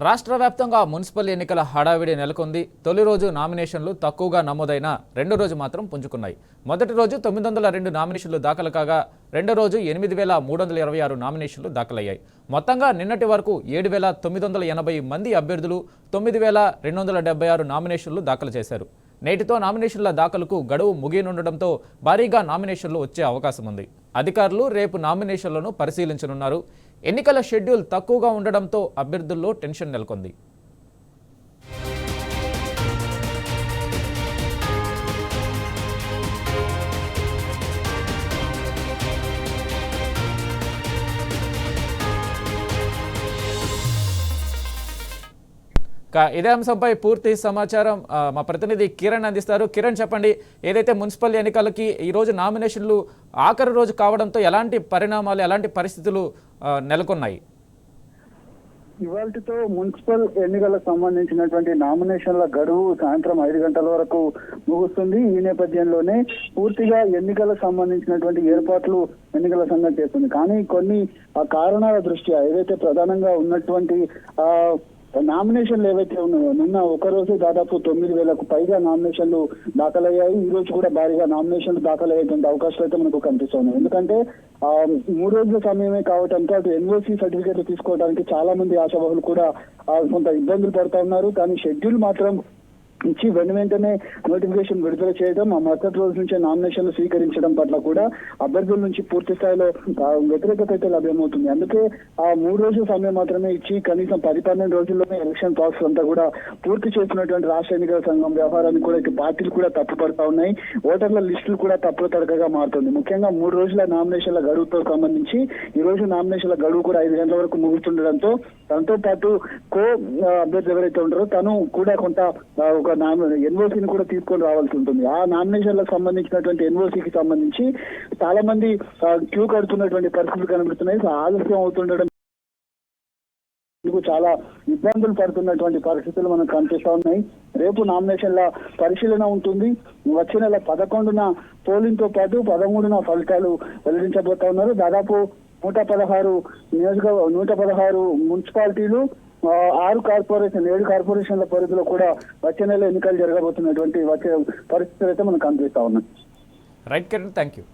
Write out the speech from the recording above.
రాష్ట్ర వ్యాప్తంగా మున్సిపల్ ఎన్నికల హడావిడి నెలకొంది. తొలి రోజు నామినేషన్లు తక్కువగా నమోదైన రెండో రోజు మాత్రం పుంజుకున్నాయి. మొదటి రోజు 902 నామినేషన్లు దాఖలు కాగా రెండో రోజు 8326 నామినేషన్లు దాఖలయ్యాయి. మొత్తంగా నిన్నటి వరకు 7980 మంది అభ్యర్థులు 9276 నామినేషన్లు దాఖలు చేశారు. నేటితో నామినేషన్ల దాఖలుకు గడువు ముగియనుండటంతో భారీగా నామినేషన్లు వచ్చే అవకాశం ఉంది. అధికారులు రేపు నామినేషన్లను పరిశీలించనున్నారు. ఎన్నికల షెడ్యూల్ తక్కువగా ఉండడంతో అభ్యర్థుల్లో టెన్షన్ నెలకొంది. ఇదే అంశంపై పూర్తి సమాచారం మా ప్రతినిధి కిరణ్ అందిస్తారు. కిరణ్, చెప్పండి, ఏదైతే మున్సిపల్ ఎన్నికలకి ఈరోజు నామినేషన్లు ఆఖరి రోజు కావడంతో ఎలాంటి పరిణామాలు, ఎలాంటి పరిస్థితులు నెలకొన్నాయి? ఇవాళతో మున్సిపల్ ఎన్నికలకు సంబంధించినటువంటి నామినేషన్ల గడువు సాయంత్రం 5 గంటల వరకు ముగుస్తుంది. ఈ నేపథ్యంలోనే పూర్తిగా ఎన్నికలకు సంబంధించినటువంటి ఏర్పాట్లు ఎన్నికల సంఘం చేస్తుంది. కానీ కొన్ని కారణాల దృష్ట్యా ఏదైతే ప్రధానంగా ఉన్నటువంటి నామినేషన్లు ఏవైతే ఉన్నాయో, నిన్న ఒకరోజు దాదాపు 9000కు పైగా నామినేషన్లు దాఖలయ్యాయి. ఈ రోజు కూడా భారీగా నామినేషన్లు దాఖలయ్యేటువంటి అవకాశాలు అయితే మనకు కనిపిస్తున్నాయి. ఎందుకంటే 3 రోజుల సమయమే కావడంతో అటు ఎన్ఓసి సర్టిఫికేట్లు తీసుకోవడానికి చాలా మంది ఆశావాహులు కూడా కొంత ఇబ్బందులు పడుతూ ఉన్నారు. కానీ షెడ్యూల్ మాత్రం ఇచ్చి వెంటనే నోటిఫికేషన్ విడుదల చేయడం, ఆ మరుసటి రోజు నుంచే నామినేషన్లు స్వీకరించడం పట్ల కూడా అభ్యర్థుల నుంచి పూర్తి స్థాయిలో వ్యతిరేకత అయితే లభ్యమవుతుంది. అందుకే ఆ 3 రోజుల సమయం మాత్రమే ఇచ్చి కనీసం 10-12 రోజుల్లోనే ఎలక్షన్ ప్రాసెస్ అంతా కూడా పూర్తి చేసినటువంటి రాష్ట్ర ఎన్నికల సంఘం వ్యవహారాన్ని కూడా ఇటు పార్టీలు కూడా తప్పుపడతా ఉన్నాయి. ఓటర్ల లిస్టులు కూడా తప్పుల తడకగా మారుతుంది. ముఖ్యంగా 3 రోజుల నామినేషన్ల గడువుతో సంబంధించి ఈ రోజు నామినేషన్ల గడువు కూడా 5 గంటల వరకు ముగుస్తుండడంతో తనతో పాటు అభ్యర్థి ఎవరైతే ఉంటారో తను కూడా కొంత ఒక ఎన్ఓసీని కూడా తీసుకొని రావాల్సి ఉంటుంది. ఆ నామినేషన్లకు సంబంధించినటువంటి ఎన్ఓసీకి సంబంధించి చాలా మంది క్యూ కడుతున్నటువంటి పరిస్థితులు కనబడుతున్నాయి. ఆలస్యం అవుతుండడం, చాలా ఇబ్బందులు పడుతున్నటువంటి పరిస్థితులు మనకు కనిపిస్తా ఉన్నాయి. రేపు నామినేషన్ల పరిశీలన ఉంటుంది. వచ్చే నెల 11న పోలింగ్ తో పాటు 13న ఫలితాలు వెల్లడించబోతా ఉన్నారు. దాదాపు 116 మున్సిపాలిటీలు, 7 కార్పొరేషన్ల పరిధిలో కూడా వచ్చే నెల ఎన్నికలు జరగబోతున్నటువంటి వచ్చే పరిస్థితులు అయితే మనకు కనిపిస్తా ఉన్నాయి. Right Kiran, thank you.